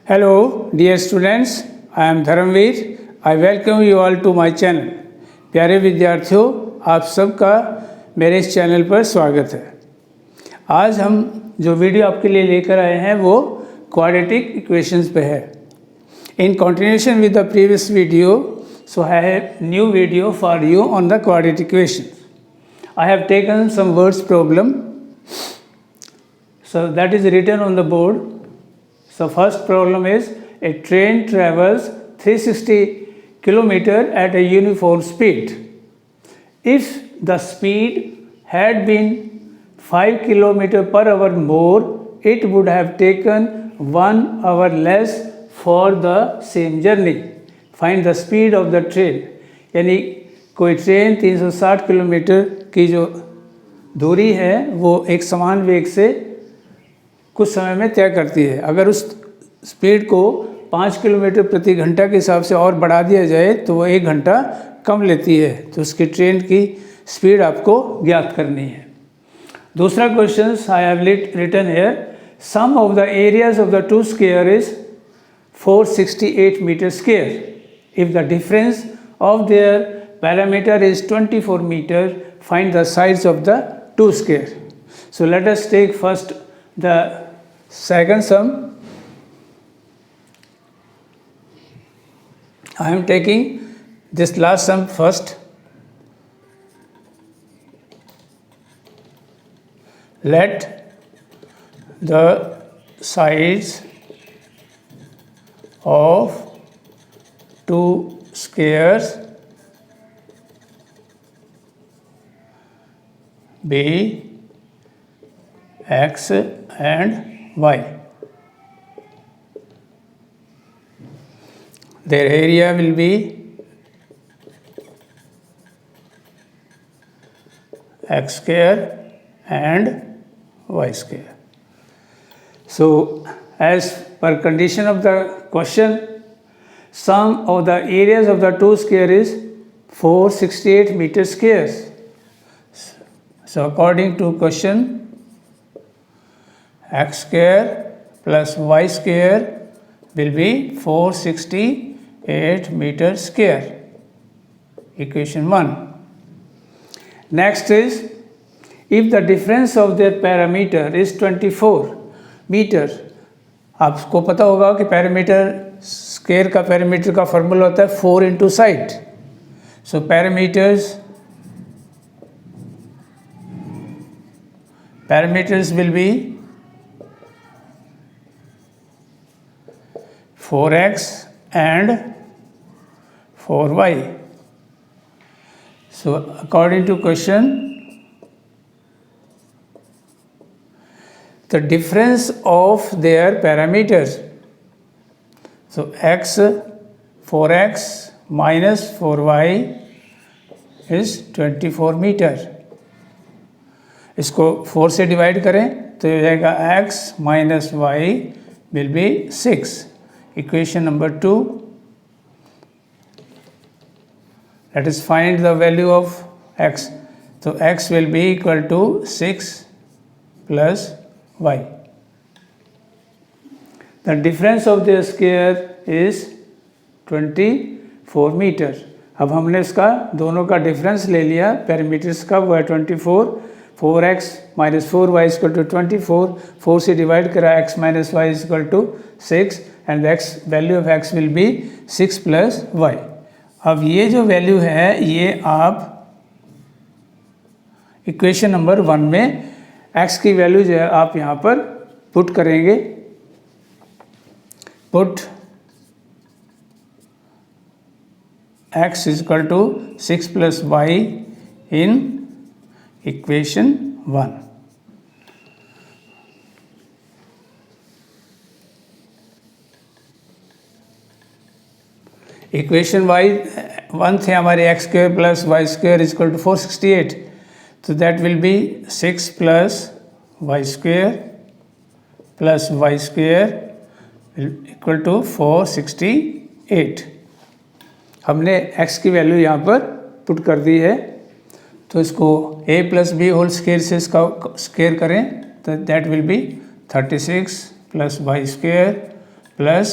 Hello, dear students. I am Dharamveer. I welcome you all to my channel. प्यारे विद्यार्थियों, आप सबका मेरे इस चैनल पर स्वागत है। आज हम जो वीडियो आपके लिए लेकर आए हैं वो क्वाड्रेटिक इक्वेशंस पे है। In continuation with the previous video, so I have new video for you on the quadratic equations. I have taken some words problem. So that is written on the board. So first problem is a train travels 360 km at a uniform speed. If the speed had been 5 km per hour more, it would have taken 1 hour less for the same journey. Find the speed of the train. यानी कोई train 360 kilometre की जो दूरी है वो एक समान वेग से कुछ समय में तय करती है। अगर उस स्पीड को 5 किलोमीटर प्रति घंटा के हिसाब से और बढ़ा दिया जाए तो वो 1 घंटा कम लेती है, तो उसकी ट्रेन की स्पीड आपको ज्ञात करनी है। दूसरा question I have written here, sum of the areas of the two square is 468 metre square. If the difference of their perimeter is 24 metre, find the sides of the two square. So let us take first the second sum. I am taking this last sum first. Let the sides of two squares be x and y. Their area will be x square and y square. So as per condition of the question, sum of the areas of the two square is 468 meter squares. So according to question, x square plus y square will be 468 meter square. Equation 1. Next is, if the difference of their parameter is 24 meter, आपको पता होगा कि parameter square का parameter का formula होता है 4 into side. So parameters will be 4x and 4y. So according to question, the difference of their parameters, so x 4x minus 4y is 24 metre. इसको 4 से डिवाइड करें तो ये जाएगा x minus y will be 6. Equation number 2, let us find the value of x. So x will be equal to 6 plus y. The difference of the square is 24 metre. अब हमने इसका दोनों का डिफरेंस ले लिया, पैरामीटर्स का, वो है 24. 4x minus 4y is equal to 24. 4 से डिवाइड करा x minus y is equal to 6 and the x value of x will be 6 plus y. अब ये जो वैल्यू है ये आप इक्वेशन नंबर 1 में x की वैल्यू जो है आप यहाँ पर पुट करेंगे. Put x is equal to 6 plus y in equation 1. Equation Y 1 थे हमारे X square plus Y square is equal to 468, तो that will be 6 plus Y square plus Y square equal to 468. हमने x की value यहाँ पर put कर दी है, तो इसको a plus B whole square से इसका स्क्वायर करें तो that will be 36 plus Y square plus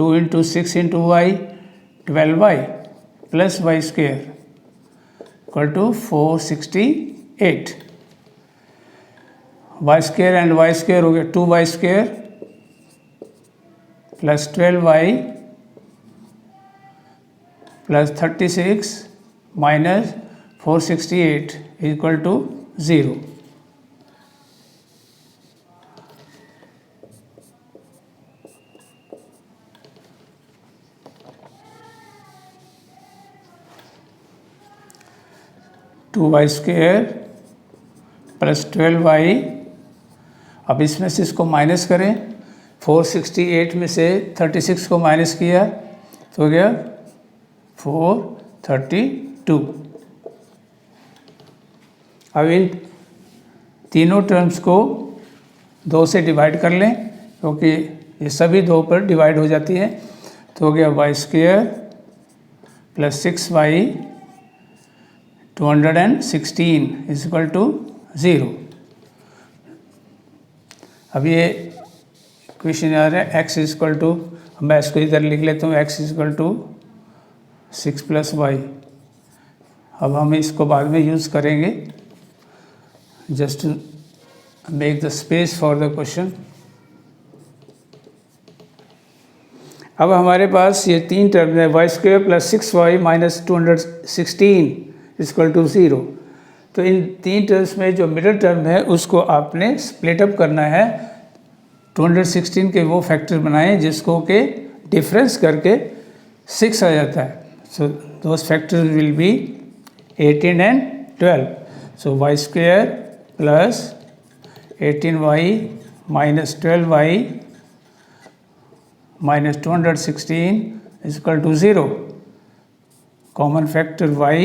2 into 6 into Y 12y plus Y square equal to 468. Y square and Y square हो गया 2y square plus 12y plus 36 minus 468 equal to 0. Two Y square plus 12y. अब इसमें से इसको minus करें. 468 में से 36 को माइनस किया तो हो गया 432. अब इन तीनों टर्म्स को 2 से डिवाइड कर लें क्योंकि ये सभी 2 पर डिवाइड हो जाती है. तो हो गया Y square plus 6y 216 is equal to 0. अब ये क्वेश्चन आ रहा है x इज इक्वल टू, मैं इसको इधर लिख लेता हूँ x is equal to 6 plus Y. अब हम इसको बाद में यूज़ करेंगे just to make the space for the question. अब हमारे पास ये 3 टर्म है Y square plus 6y minus 216 equal to 0. तो इन 3 टर्म्स में जो मिडिल टर्म है उसको आपने स्प्लिट अप करना है. 216 के वो फैक्टर बनाएं जिसको के डिफरेंस करके 6 आ जाता है. So those factors will be 18 and 12. So Y square plus 18y minus 12y minus 216 equal to 0. Common factor y.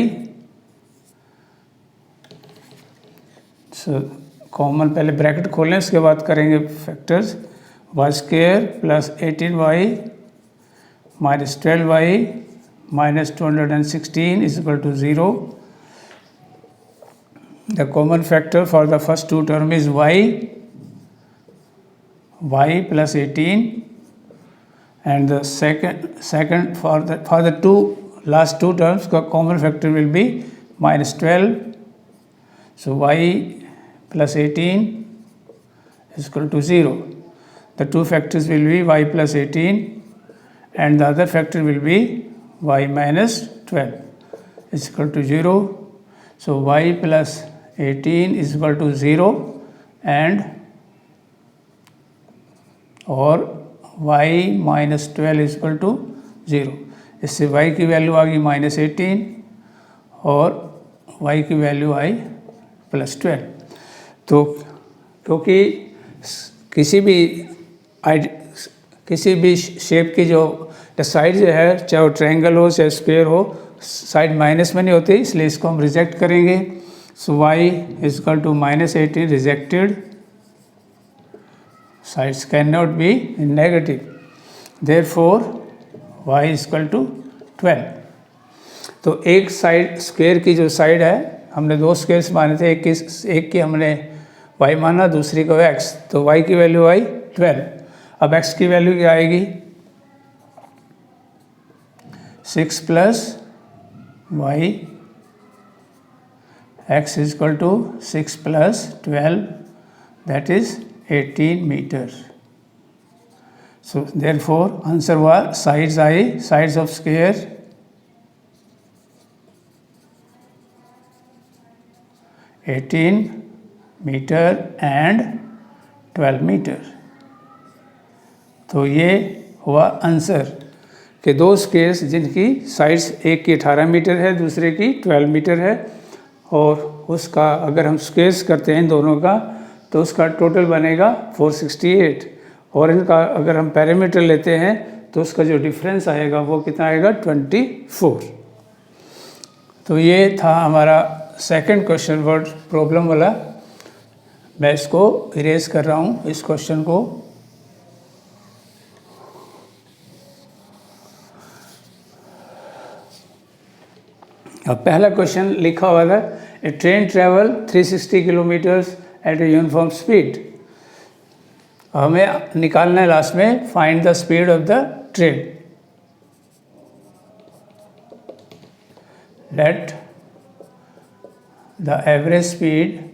So common पहले ब्रैकेट खोलें उसके बाद करेंगे factors. Y square plus 18y minus 12y minus 216 is equal to 0. The common factor for the first 2 term is y plus 18 and the second for the 2 last 2 terms common factor will be minus 12. So y plus 18 is equal to 0. The two factors will be y plus 18 and the other factor will be y minus 12 is equal to 0. So y plus 18 is equal to 0 and or y minus 12 is equal to 0. इससे y की value आ गई minus 18 और y की value आई plus 12. तो क्योंकि किसी भी shape की जो साइड जो है चाहे वो ट्रायंगल हो चाहे स्क्वायर हो साइड माइनस में नहीं होती इसलिए इसको हम रिजेक्ट करेंगे. So y is equal to minus 18 rejected. Sides cannot be negative. Therefore, y is equal to 12. तो एक साइड स्क्वायर की जो साइड है हमने 2 स्क्वायर्स माने थे. एक की हमने y माना दूसरी को x. तो y की वैल्यू आई 12. अब x की वैल्यू क्या आएगी 6 plus y. x is equal to 6 plus 12 that is 18 meters. So therefore answer was sides I sides of square 18 meter and 12 meter. तो ये हुआ आंसर कि 2 स्क्वेयर्स जिनकी साइड्स एक की 18 मीटर है दूसरे की 12 मीटर है और उसका अगर हम स्क्वेयर्स करते हैं दोनों का तो उसका टोटल बनेगा 468 और इनका अगर हम पैरामीटर लेते हैं तो उसका जो डिफरेंस आएगा वो कितना आएगा 24. तो ये था हमारा सेकंड क्वेश्चन वर्ड प्रॉब्लम वाला. मैं इसको इरेज कर रहा हूँ इस क्वेश्चन को. अब पहला क्वेश्चन लिखा हुआ था a train travel 360 kilometres at a uniform speed. हमें निकालना है लास्ट में find the speed of the train. Let the average speed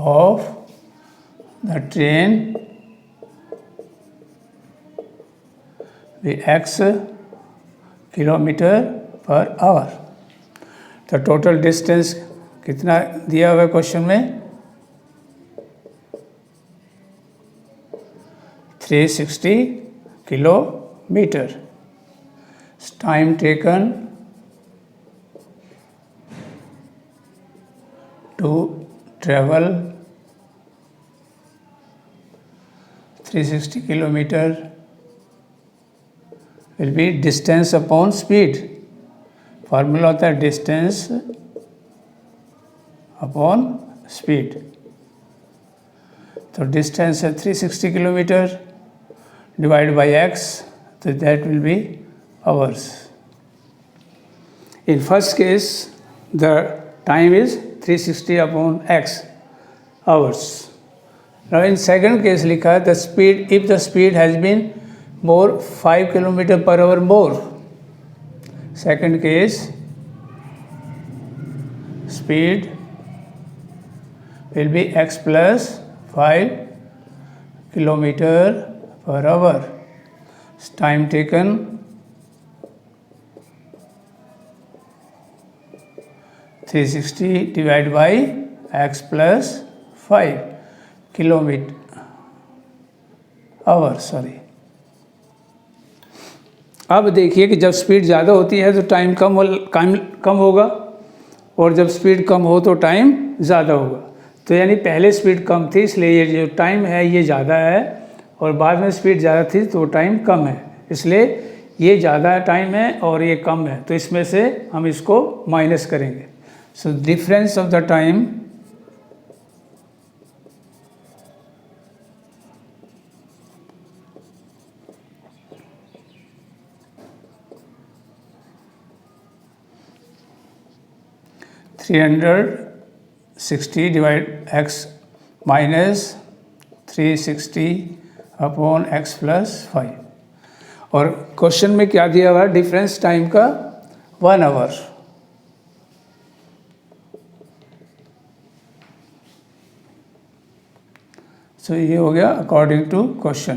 of the train be x kilometre per hour. तो टोटल डिस्टेंस कितना दिया हुआ है क्वेश्चन में? 360 kilometre. Time taken to travel 360 kilometer will be distance upon speed। Formula होता है distance upon speed। तो distance है 360 किलोमीटर डिवाइड बाई x, तो that will be hours। In first case the time is 360 upon x hours। Now in second case लिखा है the speed, if the speed has been more 5 km per hour more। Second case speed will be x plus 5 km per hour। Time taken 360 divided by x plus 5 kilometre our, sorry. अब देखिए कि जब speed ज़्यादा होती है तो time कम होगा, और जब स्पीड कम हो तो टाइम ज़्यादा होगा। तो यानी पहले स्पीड कम थी इसलिए ये जो टाइम है ये ज़्यादा है, और बाद में स्पीड ज़्यादा थी तो टाइम कम है, इसलिए ये ज़्यादा टाइम है और ये कम है। तो इसमें से हम इसको माइनस करेंगे। So difference of the time (360 divide x minus 360 upon x plus 5)। और क्वेश्चन में क्या दिया हुआ है? डिफरेंस टाइम का 1 आवर। सो ये हो गया अकॉर्डिंग टू क्वेश्चन।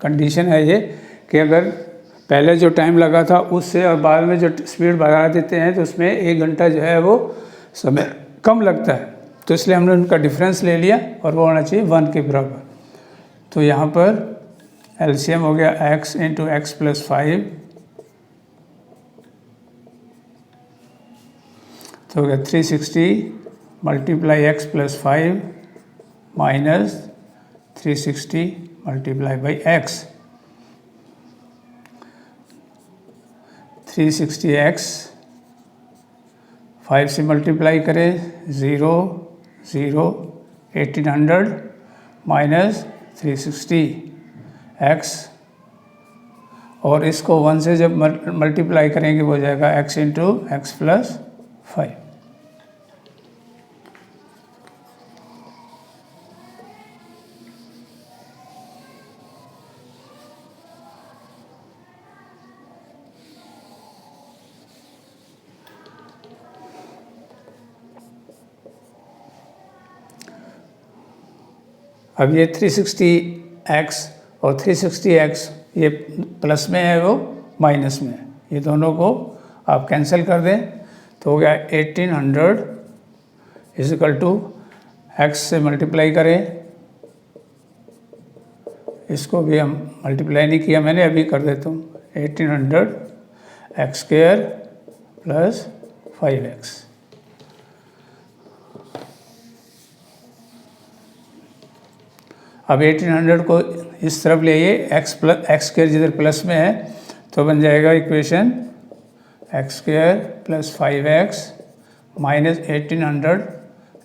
कंडीशन है ये कि अगर पहले जो टाइम लगा था उससे और बाद में जो स्पीड बढ़ा देते हैं तो उसमें 1 घंटा जो है वो समय कम लगता है, तो इसलिए हमने उनका डिफरेंस ले लिया और वो होना चाहिए 1 के बराबर। तो यहाँ पर एलसीएम हो गया x इंटू एक्स प्लस 5, तो हो गया 360 multiply x plus 5 minus 360 multiply by x। 360x 5 से मल्टीप्लाई करें 0 0 1800 माइनस 360x, और इसको 1 से जब मल्टीप्लाई करेंगे वो हो जाएगा x इंटू एक्स प्लस 5। अब ये 360x और 360x ये प्लस में है, वो माइनस में है, ये दोनों को आप कैंसिल कर दें तो हो गया 1800 इजिकल टू x से मल्टीप्लाई करें, इसको भी हम मल्टीप्लाई नहीं किया मैंने, अभी कर देता हूँ 1800 x स्क्वायर प्लस 5x। अब 1800 को इस तरफ ले आइए, एक्स स्क्वायर जिधर प्लस में है तो बन जाएगा equation X square plus 5x minus 1800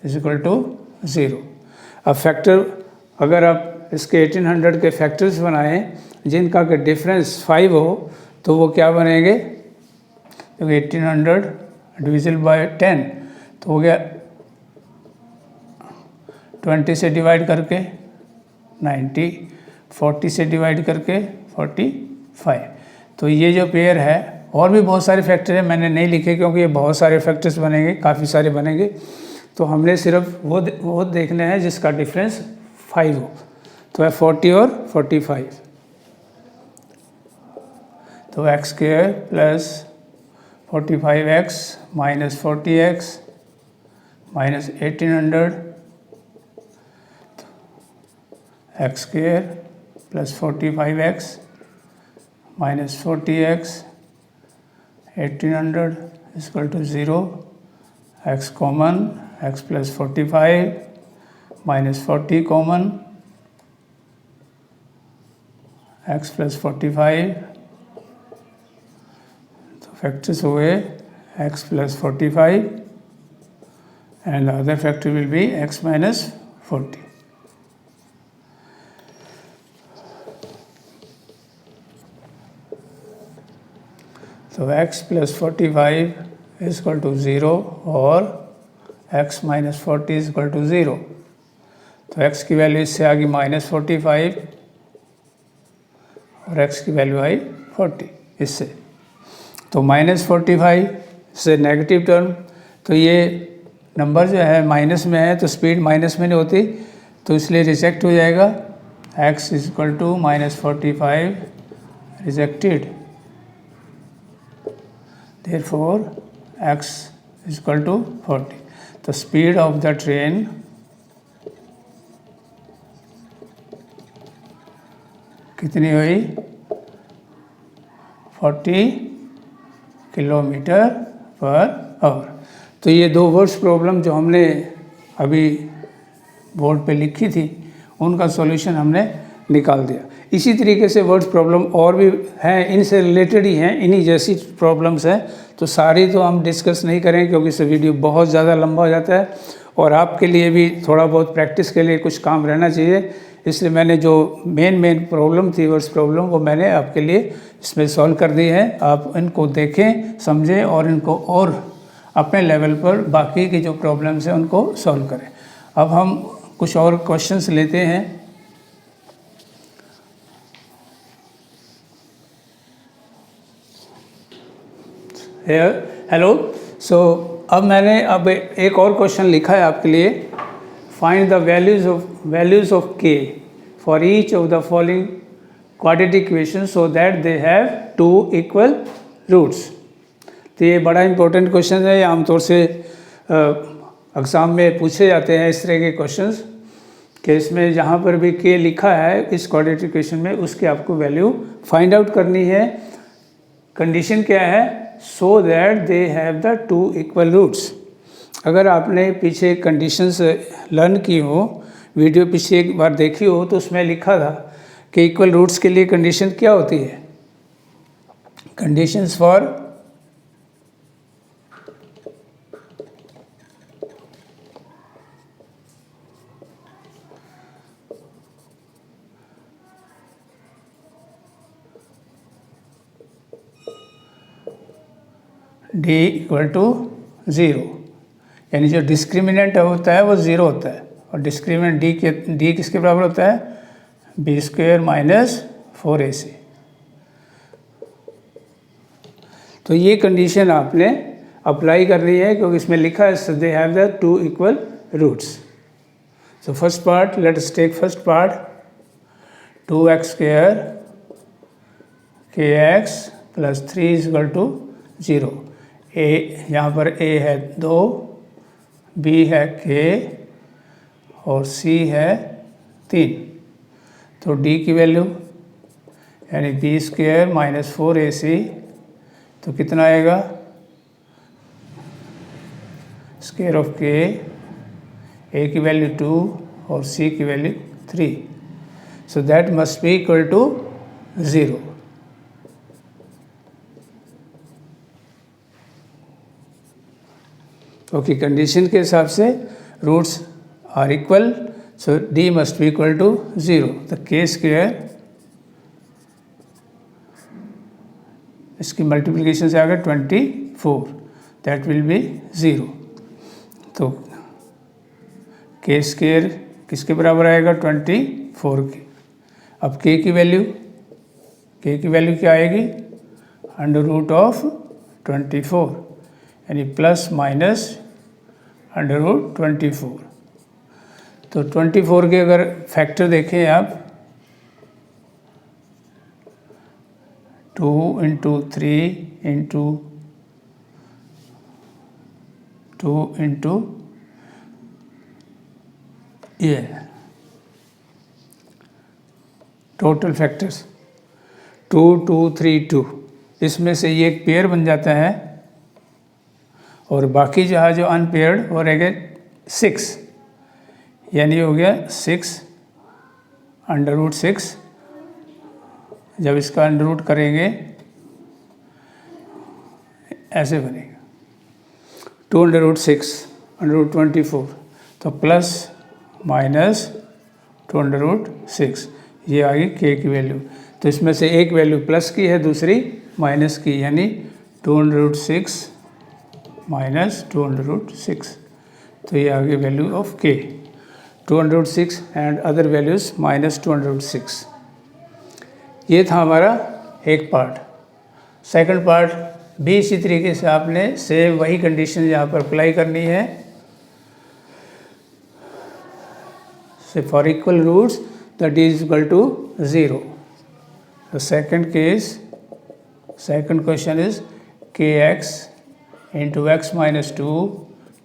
is equal to 0। अब फैक्टर अगर आप इसके 1800 के फैक्टर्स बनाएं जिनका का डिफरेंस 5 हो तो वो क्या बनेंगे? क्योंकि 1800 डिविजिबल बाय 10 तो हो गया 20 से डिवाइड करके 90, 40 से डिवाइड करके 45। तो ये जो पेयर है, और भी बहुत सारे फैक्टर हैं, मैंने नहीं लिखे क्योंकि ये बहुत सारे फैक्टर्स बनेंगे, काफ़ी सारे बनेंगे। तो हमने सिर्फ वो देखने हैं जिसका डिफरेंस 5 हो। तो है 40 और 45। तो X square plus 45x minus 40x minus 1800 X square plus 45x minus 40x 1800 equal to 0। x common, x plus 45 minus 40 common, x plus 45। तो फैक्टर्स हुए x plus 45 and the other factor will be x minus 40. तो x plus 45 is equal to 0 और x minus 40 is equal to 0। तो x की value इससे आ गई minus 45 और x की वैल्यू आई 40 इससे। तो माइनस 45 से नेगेटिव टर्म, तो ये नंबर जो है माइनस में है तो स्पीड माइनस में नहीं होती, तो इसलिए रिजेक्ट हो जाएगा। x is equal to minus 45 rejected. Therefore, x is equal to 40. The speed of the train कितनी हुई? 40 किलोमीटर पर आवर। तो ये दो वर्ड्स प्रॉब्लम जो हमने अभी बोर्ड पे लिखी थी, उनका सॉल्यूशन हमने निकाल दिया। इसी तरीके से वर्ड्स प्रॉब्लम और भी हैं, इनसे रिलेटेड ही हैं, इन्हीं जैसी प्रॉब्लम्स हैं। तो सारी तो हम डिस्कस नहीं करें क्योंकि इस वीडियो बहुत ज़्यादा लंबा हो जाता है और आपके लिए भी थोड़ा बहुत प्रैक्टिस के लिए कुछ काम रहना चाहिए। इसलिए मैंने जो मेन प्रॉब्लम थी वर्ड्स प्रॉब्लम, वो मैंने आपके लिए इसमें सॉल्व कर दी है। आप इनको देखें, समझें और इनको और अपने लेवल पर बाकी की जो प्रॉब्लम्स हैं उनको सॉल्व करें। अब हम कुछ और क्वेश्चंस लेते हैं। हेलो। सो अब मैंने एक और क्वेश्चन लिखा है आपके लिए। Find the values of k for each of the following quadratic equation so that they have 2 equal roots. तो ये बड़ा इंपॉर्टेंट क्वेश्चन है, आमतौर से एग्ज़ाम में पूछे जाते हैं इस तरह के क्वेश्चंस कि इसमें जहाँ पर भी k लिखा है इस क्वाड्रेटिक इक्वेशन में, उसकी आपको वैल्यू फाइंड आउट करनी है। कंडीशन क्या है? So that they have the 2 equal roots. अगर आपने पीछे कंडीशंस लर्न की हो, वीडियो पीछे एक बार देखी हो, तो उसमें लिखा था कि इक्वल रूट्स के लिए कंडीशन क्या होती है? Conditions for d equal to 0, यानी जो डिस्क्रिमिनेंट होता है वो 0 होता है और डिस्क्रिमिनेंट d किसके बराबर होता है? b square minus 4ac। तो ये कंडीशन आपने अप्लाई करनी है क्योंकि इसमें लिखा है they have the 2 equal roots. So first part, let us take first part. 2x square kx plus 3 is equal to 0। a यहाँ पर a है 2, b है k और c है 3। तो d की वैल्यू यानी b स्क्वायर माइनस 4ac, तो कितना आएगा? स्क्वायर ऑफ k, a की वैल्यू 2 और c की value 3। So that must be equal to 0। Okay, condition के हिसाब से roots are equal, so d must be equal to 0। The k square, इसकी मल्टीप्लिकेशन से आ गया 24, दैट विल बी 0। तो के स्क्वायर किसके बराबर आएगा 24 के। अब के की वैल्यू क्या आएगी अंडर रूट ऑफ 24 यानी प्लस माइनस अंडर रूट 24। तो 24 के अगर फैक्टर देखें आप 2 इंटू 3 इंटू 2 इंटू ये टोटल फैक्टर्स 2 2 3 2, इसमें से ये एक पेयर बन जाता है और बाकी जहाँ जो अनपेयर्ड वो रहेगा 6, यानी हो गया 6 अंडर रूट 6। जब इसका अंडर रूट करेंगे ऐसे बनेगा 2 अंडर रूट 6 अंडर रूट 24, तो प्लस माइनस 2 अंडर रूट 6, ये आ गई के की वैल्यू। तो इसमें से एक वैल्यू प्लस की है, दूसरी माइनस की, यानी 2 under root 6 minus 2 under root 6, तो ये आ गई value of K 2 under root 6 and other values minus 2 under root 6। ये था हमारा एक पार्ट। सेकंड पार्ट भी इसी तरीके से आपने सेम वही कंडीशन यहाँ पर अप्लाई करनी है। Say for equal roots the d is equal to 0। The second case, second question is kx into X minus 2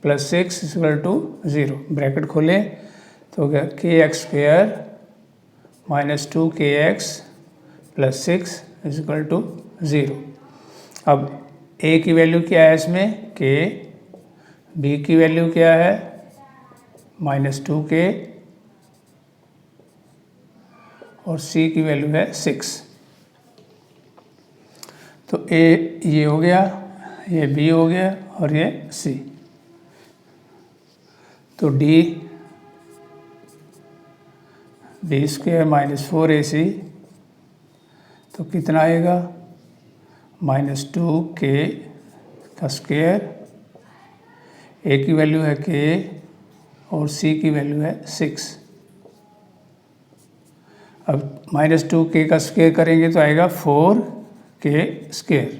plus 6 is equal to 0। Bracket खोलें तो हो गया kx square minus 2kx plus 6 is equal to 0। अब a की value क्या है इसमें k, b की वैल्यू क्या है माइनस 2k और c की वैल्यू है 6। तो a ये हो गया, ये b हो गया और ये c। तो d b square minus 4ac, तो कितना आएगा माइनस 2k का स्क्वायर, a की वैल्यू है k और c की वैल्यू है 6। अब माइनस 2k का स्क्वायर करेंगे तो आएगा 4k स्क्वायर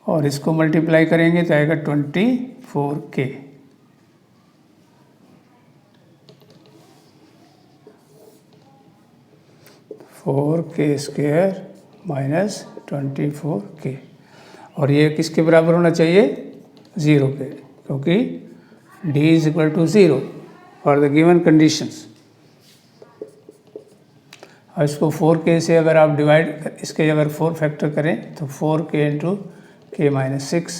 और इसको मल्टीप्लाई करेंगे तो आएगा 24k। फोर के स्क्वायर माइनस 24k, और ये किसके बराबर होना चाहिए 0 के, क्योंकि d is equal to 0 for the given conditions. और इसको 4k से अगर आप डिवाइड, इसके अगर 4 फैक्टर करें तो 4k इंटू के माइनस 6,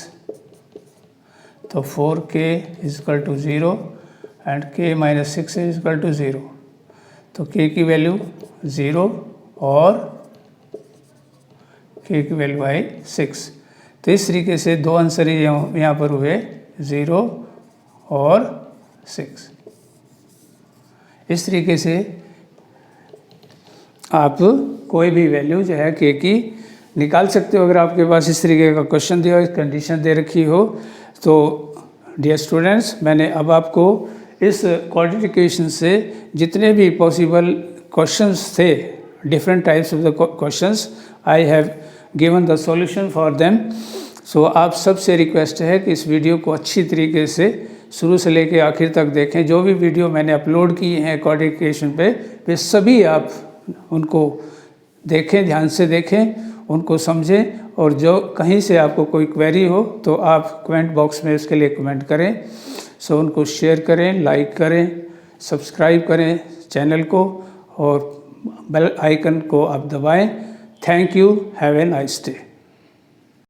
तो 4k is equal to 0 and k minus 6 is equal to 0। तो k की वैल्यू 0 और k की वैल्यू आई 6। तो इस तरीके से दो आंसर यहाँ पर हुए 0 और 6। इस तरीके से आप कोई भी वैल्यू जो है k की निकाल सकते हो अगर आपके पास इस तरीके का क्वेश्चन दिया हो, इस कंडीशन दे रखी हो। तो डियर स्टूडेंट्स, मैंने अब आपको इस क्वाड्रेटिक इक्वेशन से जितने भी पॉसिबल क्वेश्चंस थे, different types of the questions, I have given the solution for them. So आप सबसे रिक्वेस्ट है कि इस वीडियो को अच्छी तरीके से शुरू से लेकर आखिर तक देखें। जो भी वीडियो मैंने अपलोड किए हैं क्वाड्रेटिक इक्वेशन पे, वे सभी आप उनको देखें, ध्यान से देखें, उनको समझें, और जो कहीं से आपको कोई क्वेरी हो तो आप कमेंट बॉक्स में उसके लिए कमेंट करें। सो उनको शेयर करें, लाइक करें, सब्सक्राइब करें चैनल को और बेल आइकन को आप दबाएं। Thank you, have a nice day.